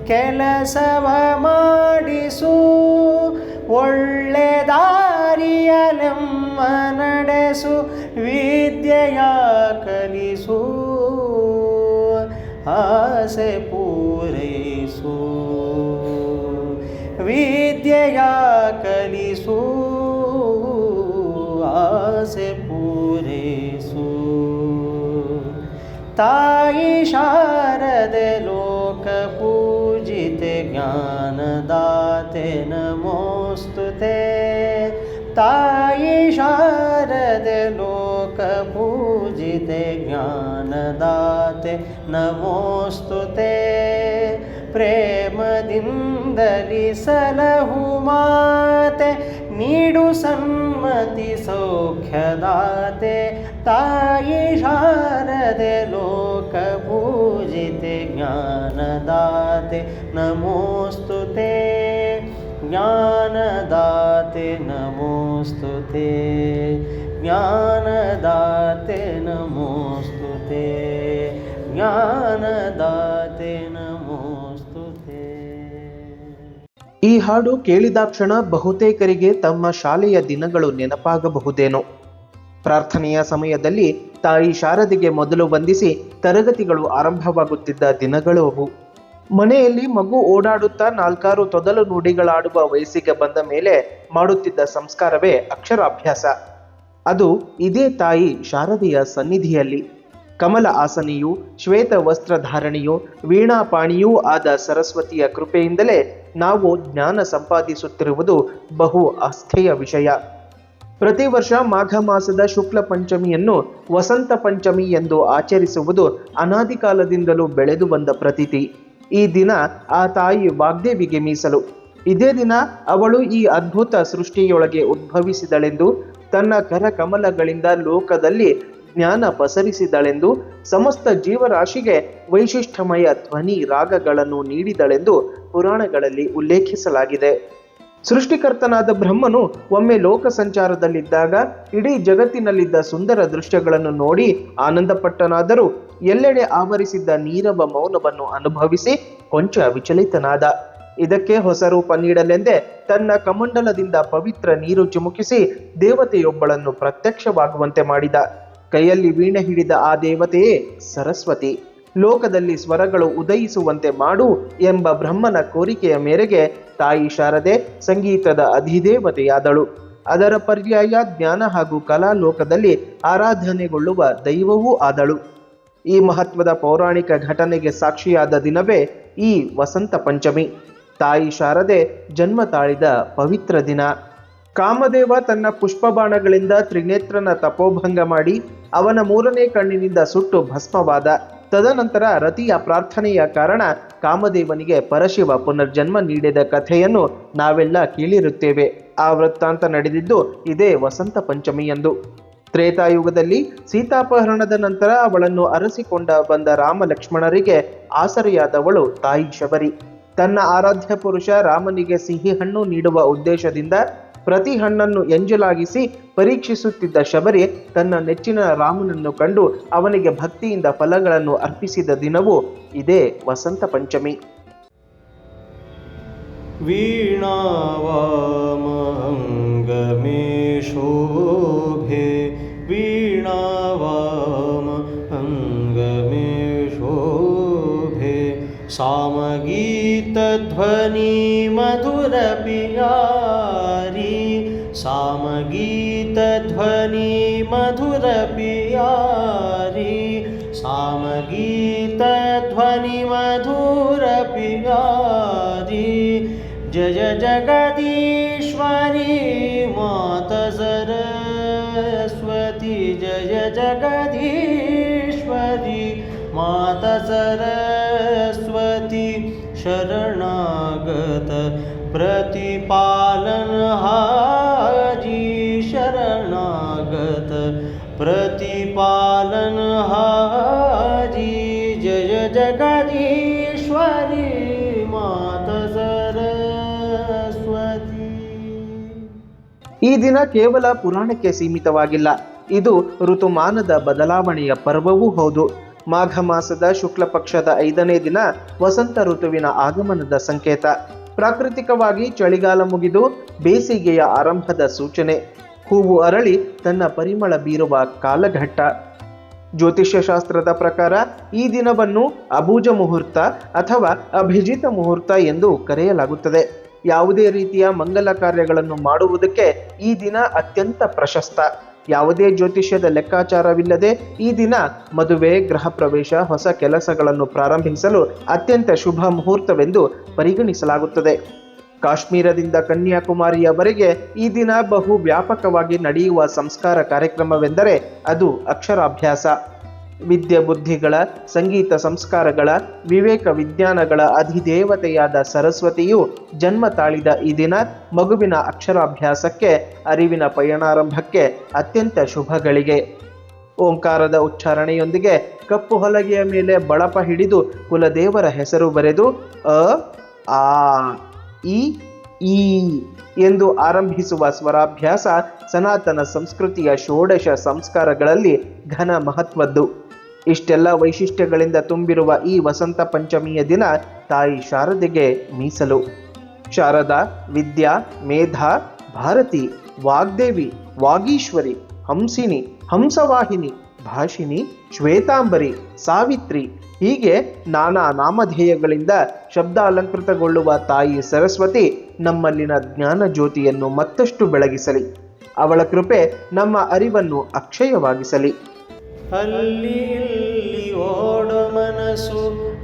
ಕೆಲಸವ ಮಾಡಿಸು, ಒಳ್ಳೆ ದಾರಿಯಲೆಮ್ಮ ನಡೆಸು, ವಿದ್ಯೆಯ ಕಲಿಸು, ಆಸೆ ಪೂರೈಸು, ವಿದ್ಯೆಯ ಕಲಿಸು, ಆಸೆ ಪೂರೈಸು. ತಾಯಿ ಶಾರದೆ ಲೋಕ ಪೂಜಿತೆ ಜ್ಞಾನದಾತೆ ನಮೋಸ್ತುತೆ. ತಾಯಿ ಶಾರದೆ ಲೋಕ ಪೂಜಿತೆ ಜ್ಞಾನದಾತೆ ನಮೋಸ್ತುತೆ. ಪ್ರೇಮದಿಂದಲಿ ಸಲಹು ಮಾತೆ, ನೀಡು ಸನ್ಮತಿ ಸೌಖ್ಯದಾತೆ. ತಾಯಿ ಶಾರದೆ ಲೋಕ ಪೂಜಿತೆ ಜ್ಞಾನದಾತೆ ನಮೋಸ್ತುತೆ. ಜ್ಞಾನದಾತೆ ನಮೋಸ್ತುತೆ, ಜ್ಞಾನದಾತೆ ನಮೋಸ್ತುತೆ, ಜ್ಞಾನದಾತೆ ನಮೋಸ್ತುತೆ. ಈ ಹಾಡು ಕೇಳಿದಾಕ್ಷಣ ಬಹುತೇಕರಿಗೆ ತಮ್ಮ ಶಾಲೆಯ ದಿನಗಳು ನೆನಪಾಗಬಹುದೇನೋ. ಪ್ರಾರ್ಥನೆಯ ಸಮಯದಲ್ಲಿ ತಾಯಿ ಶಾರದೆಗೆ ಮೊದಲು ವಂದಿಸಿ ತರಗತಿಗಳು ಆರಂಭವಾಗುತ್ತಿದ್ದ ದಿನಗಳು ಅವು. ಮನೆಯಲ್ಲಿ ಮಗು ಓಡಾಡುತ್ತಾ ನಾಲ್ಕಾರು ತೊದಲು ನುಡಿಗಳಾಡುವ ವಯಸ್ಸಿಗೆ ಬಂದ ಮೇಲೆ ಮಾಡುತ್ತಿದ್ದ ಸಂಸ್ಕಾರವೇ ಅಕ್ಷರಾಭ್ಯಾಸ. ಅದು ಇದೇ ತಾಯಿ ಶಾರದೆಯ ಸನ್ನಿಧಿಯಲ್ಲಿ. ಕಮಲ ಆಸನಿಯೂ ಶ್ವೇತ ವಸ್ತ್ರಧಾರಣಿಯೂ ವೀಣಾಪಾಣಿಯೂ ಆದ ಸರಸ್ವತಿಯ ಕೃಪೆಯಿಂದಲೇ ನಾವು ಜ್ಞಾನ ಸಂಪಾದಿಸುತ್ತಿರುವುದು ಬಹು ಆಸ್ಥೆಯ ವಿಷಯ. ಪ್ರತಿ ವರ್ಷ ಮಾಘ ಮಾಸದ ಶುಕ್ಲ ಪಂಚಮಿಯನ್ನು ವಸಂತ ಪಂಚಮಿ ಎಂದು ಆಚರಿಸುವುದು ಅನಾದಿ ಕಾಲದಿಂದಲೂ ಬೆಳೆದು ಬಂದ ಪ್ರತೀತಿ. ಈ ದಿನ ಆ ತಾಯಿ ವಾಗ್ದೇವಿಗೆ ಮೀಸಲು. ಇದೇ ದಿನ ಅವಳು ಈ ಅದ್ಭುತ ಸೃಷ್ಟಿಯೊಳಗೆ ಉದ್ಭವಿಸಿದಳೆಂದು, ತನ್ನ ಕರ ಕಮಲಗಳಿಂದ ಲೋಕದಲ್ಲಿ ಜ್ಞಾನ ಪಸರಿಸಿದಳೆಂದು, ಸಮಸ್ತ ಜೀವರಾಶಿಗೆ ವೈಶಿಷ್ಟ್ಯಮಯ ಧ್ವನಿ ರಾಗಗಳನ್ನು ನೀಡಿದಳೆಂದು ಪುರಾಣಗಳಲ್ಲಿ ಉಲ್ಲೇಖಿಸಲಾಗಿದೆ. ಸೃಷ್ಟಿಕರ್ತನಾದ ಬ್ರಹ್ಮನು ಒಮ್ಮೆ ಲೋಕ ಸಂಚಾರದಲ್ಲಿದ್ದಾಗ ಇಡೀ ಜಗತ್ತಿನಲ್ಲಿದ್ದ ಸುಂದರ ದೃಶ್ಯಗಳನ್ನು ನೋಡಿ ಆನಂದಪಟ್ಟನಾದರೂ ಎಲ್ಲೆಡೆ ಆವರಿಸಿದ್ದ ನೀರವ ಮೌನವನ್ನು ಅನುಭವಿಸಿ ಕೊಂಚ ವಿಚಲಿತನಾದ. ಇದಕ್ಕೆ ಹೊಸ ರೂಪ ನೀಡಲೆಂದೇ ತನ್ನ ಕಮಂಡಲದಿಂದ ಪವಿತ್ರ ನೀರು ಚಿಮುಕಿಸಿ ದೇವತೆಯೊಬ್ಬಳನ್ನು ಪ್ರತ್ಯಕ್ಷವಾಗುವಂತೆ ಮಾಡಿದ. ಕೈಯಲ್ಲಿ ವೀಣೆ ಹಿಡಿದ ಆ ದೇವತೆಯೇ ಸರಸ್ವತಿ. ಲೋಕದಲ್ಲಿ ಸ್ವರಗಳು ಉದಯಿಸುವಂತೆ ಮಾಡು ಎಂಬ ಬ್ರಹ್ಮನ ಕೋರಿಕೆಯ ಮೇರೆಗೆ ತಾಯಿ ಶಾರದೆ ಸಂಗೀತದ ಅಧಿದೇವತೆಯಾದಳು. ಅದರ ಪರ್ಯಾಯ ಜ್ಞಾನ ಹಾಗೂ ಕಲಾ ಲೋಕದಲ್ಲಿ ಆರಾಧನೆಗೊಳ್ಳುವ ದೈವವೂ ಆದಳು. ಈ ಮಹತ್ವದ ಪೌರಾಣಿಕ ಘಟನೆಗೆ ಸಾಕ್ಷಿಯಾದ ದಿನವೇ ಈ ವಸಂತ ಪಂಚಮಿ. ತಾಯಿ ಶಾರದೆ ಜನ್ಮ ತಾಳಿದ ಪವಿತ್ರ ದಿನ. ಕಾಮದೇವ ತನ್ನ ಪುಷ್ಪಬಾಣಗಳಿಂದ ತ್ರಿನೇತ್ರನ ತಪೋಭಂಗ ಮಾಡಿ ಅವನ ಮೂರನೇ ಕಣ್ಣಿನಿಂದ ಸುಟ್ಟು ಭಸ್ಮವಾದ. ತದನಂತರ ರತಿಯ ಪ್ರಾರ್ಥನೆಯ ಕಾರಣ ಕಾಮದೇವನಿಗೆ ಪರಶಿವ ಪುನರ್ಜನ್ಮ ನೀಡಿದ ಕಥೆಯನ್ನು ನಾವೆಲ್ಲ ಕೇಳಿರುತ್ತೇವೆ. ಆ ವೃತ್ತಾಂತ ನಡೆದಿದ್ದು ಇದೇ ವಸಂತ ಪಂಚಮಿಯಂದು. ತ್ರೇತಾಯುಗದಲ್ಲಿ ಸೀತಾಪಹರಣದ ನಂತರ ಅವಳನ್ನು ಅರಸಿಕೊಂಡ ಬಂದ ರಾಮ ಲಕ್ಷ್ಮಣರಿಗೆ ಆಸರೆಯಾದವಳು ತಾಯಿ ಶಬರಿ. ತನ್ನ ಆರಾಧ್ಯ ಪುರುಷ ರಾಮನಿಗೆ ಸಿಹಿ ಹಣ್ಣು ನೀಡುವ ಉದ್ದೇಶದಿಂದ ಪ್ರತಿ ಹಣ್ಣನ್ನು ಎಂಜಲಾಗಿಸಿ ಪರೀಕ್ಷಿಸುತ್ತಿದ್ದ ಶಬರಿ ತನ್ನ ನೆಚ್ಚಿನ ರಾಮನನ್ನು ಕಂಡು ಅವನಿಗೆ ಭಕ್ತಿಯಿಂದ ಫಲಗಳನ್ನು ಅರ್ಪಿಸಿದ ದಿನವೂ ಇದೇ ವಸಂತ ಪಂಚಮಿ. ವೀಣಾವಾಮಹಂಗಮೇ ಶೋಭೆ, ವೀಣಾವಾಮಹಂಗಮೇ ಶೋಭೆ, ಸಾಮಗೀತಧ್ವನಿ ಮಧುರ ಪಿಯಾರಿ, ಸಾಮಗೀತಧ್ವನಿ ಮಧುರ ಪಿಯಾರಿ, ಸಾಮಗೀತಧ್ವನಿ ಮಧುರ ಪಿಯಾರಿ. ಜಯ ಜಗದೀಶ್ವರಿ ಮಾತ ಸರಸ್ವತಿ, ಜಯ ಜಗದೀಶ್ವರಿ ಮಾತ ಸರಸ್ವತಿ. ಶರಣಾಗತ प्रतिपालनहारी, शरणागत प्रतिपालनहारी. जय जगदीश्वरी माता ಸರಸ್ವತಿ. ಈ ದಿನ ಕೇವಲ ಪುರಾಣಕ್ಕೆ ಸೀಮಿತವಾಗಿಲ್ಲ. ಇದು ಋತುಮಾನದ ಬದಲಾವಣೆಯ ಪರ್ವವೂ ಹೌದು. ಮಾಘ ಮಾಸದ ಶುಕ್ಲ ಪಕ್ಷದ 5ನೇ ದಿನ ವಸಂತ ಋತುವಿನ ಆಗಮನದ ಸಂಕೇತ. ಪ್ರಾಕೃತಿಕವಾಗಿ ಚಳಿಗಾಲ ಮುಗಿದು ಬೇಸಿಗೆಯ ಆರಂಭದ ಸೂಚನೆ. ಹೂವು ಅರಳಿ ತನ್ನ ಪರಿಮಳ ಬೀರುವ ಕಾಲಘಟ್ಟ. ಜ್ಯೋತಿಷ್ಯ ಶಾಸ್ತ್ರದ ಪ್ರಕಾರ ಈ ದಿನವನ್ನು ಅಬೂಜ ಮುಹೂರ್ತ ಅಥವಾ ಅಭಿಜಿತ ಮುಹೂರ್ತ ಎಂದು ಕರೆಯಲಾಗುತ್ತದೆ. ಯಾವುದೇ ರೀತಿಯ ಮಂಗಲ ಕಾರ್ಯಗಳನ್ನು ಮಾಡುವುದಕ್ಕೆ ಈ ದಿನ ಅತ್ಯಂತ ಪ್ರಶಸ್ತ. ಯಾವುದೇ ಜ್ಯೋತಿಷ್ಯದ ಲೆಕ್ಕಾಚಾರವಿಲ್ಲದೆ ಈ ದಿನ ಮದುವೆ, ಗೃಹ ಪ್ರವೇಶ, ಹೊಸ ಕೆಲಸಗಳನ್ನು ಪ್ರಾರಂಭಿಸಲು ಅತ್ಯಂತ ಶುಭ ಮುಹೂರ್ತವೆಂದು ಪರಿಗಣಿಸಲಾಗುತ್ತದೆ. ಕಾಶ್ಮೀರದಿಂದ ಕನ್ಯಾಕುಮಾರಿಯವರೆಗೆ ಈ ದಿನ ಬಹು ವ್ಯಾಪಕವಾಗಿ ನಡೆಯುವ ಸಂಸ್ಕಾರ ಕಾರ್ಯಕ್ರಮವೆಂದರೆ ಅದು ಅಕ್ಷರಾಭ್ಯಾಸ. ವಿದ್ಯೆ ಬುದ್ಧಿಗಳ, ಸಂಗೀತ ಸಂಸ್ಕಾರಗಳ, ವಿವೇಕ ವಿಜ್ಞಾನಗಳ ಅಧಿದೇವತೆಯಾದ ಸರಸ್ವತಿಯು ಜನ್ಮ ತಾಳಿದ ಈ ದಿನ ಮಗುವಿನ ಅಕ್ಷರಾಭ್ಯಾಸಕ್ಕೆ, ಅರಿವಿನ ಪಯಣಾರಂಭಕ್ಕೆ ಅತ್ಯಂತ ಶುಭಗಳಿಗೆ. ಓಂಕಾರದ ಉಚ್ಚಾರಣೆಯೊಂದಿಗೆ ಕಪ್ಪು ಹಲಗೆಯ ಮೇಲೆ ಬಳಪ ಹಿಡಿದು ಕುಲದೇವರ ಹೆಸರು ಬರೆದು ಅ, ಆ, ಇ, ಈ ಎಂದು ಆರಂಭಿಸುವ ಸ್ವರಾಭ್ಯಾಸ ಸನಾತನ ಸಂಸ್ಕೃತಿಯ ಷೋಡಶ ಸಂಸ್ಕಾರಗಳಲ್ಲಿ ಘನ ಮಹತ್ವದ್ದು. ಇಷ್ಟೆಲ್ಲ ವೈಶಿಷ್ಟ್ಯಗಳಿಂದ ತುಂಬಿರುವ ಈ ವಸಂತ ಪಂಚಮಿಯ ದಿನ ತಾಯಿ ಶಾರದೆಗೆ ಮೀಸಲು. ಶಾರದಾ, ವಿದ್ಯಾ, ಮೇಧಾ, ಭಾರತಿ, ವಾಗ್ದೇವಿ, ವಾಗೀಶ್ವರಿ, ಹಂಸಿನಿ, ಹಂಸವಾಹಿನಿ, ಭಾಷಿಣಿ, ಶ್ವೇತಾಂಬರಿ, ಸಾವಿತ್ರಿ ಹೀಗೆ ನಾನಾ ನಾಮಧೇಯಗಳಿಂದ ಶಬ್ದಾಲಂಕೃತಗೊಳ್ಳುವ ತಾಯಿ ಸರಸ್ವತಿ ನಮ್ಮಲ್ಲಿನ ಜ್ಞಾನ ಜ್ಯೋತಿಯನ್ನು ಮತ್ತಷ್ಟು ಬೆಳಗಿಸಲಿ. ಅವಳ ಕೃಪೆ ನಮ್ಮ ಅರಿವನ್ನು ಅಕ್ಷಯವಾಗಿಸಲಿ. ಅಲ್ಲಿ ಇಲ್ಲಿ ಓಡೋ ಮನಸ್ಸು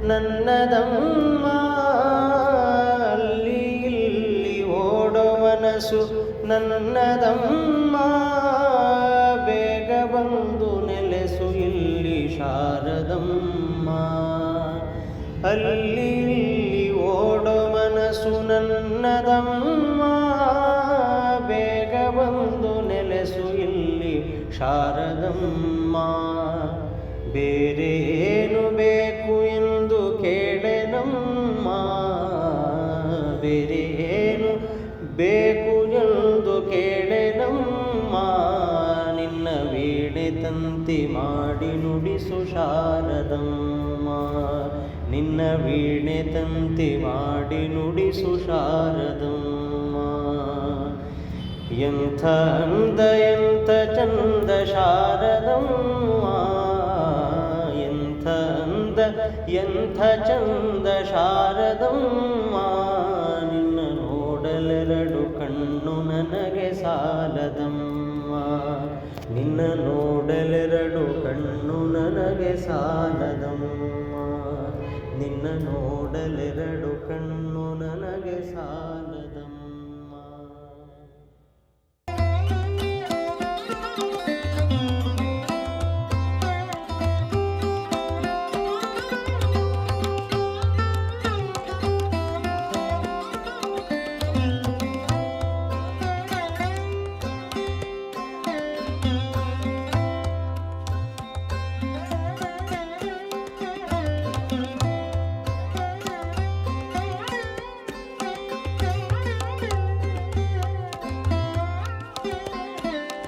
ನನ್ನದಮ್ಮ, ಅಲ್ಲಿ ಇಲ್ಲಿ ಓಡೋ ಮನಸ್ಸು ನನ್ನದಮ್ಮ, ಬೇಗ ಬಂದು ನೆಲೆಸು ಇಲ್ಲಿ ಶಾರದಮ್ಮ. ಅಲ್ಲಿ ಇಲ್ಲಿ ಓಡೋ ಮನಸ್ಸು ನನ್ನದಮ್ಮ, ಬೇಗ ಬಂದು ನೆಲೆಸು ಇಲ್ಲಿ ಶಾರದಮ್ಮ. ಬೇರೆ ಏನು ಬೇಕು ಎಂದು ಕೇಳೆನಮ್ಮ, ಬೇರೆ ಏನು ಬೇಕು ಎಂದು ಕೇಳೆನಮ್ಮ. ನಿನ್ನ ವೀಣೆ ತಂತಿ ಮಾಡಿ ನುಡಿಸು ಶಾರದಮ್ಮ, ನಿನ್ನ ವೀಣೆ ತಂತಿ ಮಾಡಿ ನುಡಿಸು ಶಾರದಮ್ಮ. ಎಂಥ ಅಂದ ಎಂಥ ಚಂದ ಶಾರದಮ್ಮ, ಎಂಥ ಅಂದ ಎಂಥ ಚಂದ ಶಾರದಮ್ಮ. ನಿನ್ನ ನೋಡಲೆರಡು ಕಣ್ಣು ನನಗೆ ಸಾಲದಮ್ಮ, ನಿನ್ನ ನೋಡಲೆರಡು ಕಣ್ಣು ನನಗೆ ಸಾಲದಮ್ಮ, ನಿನ್ನ ನೋಡಲೆರಡು ಕಣ್ಣು ನನಗೆ ಸಾಲ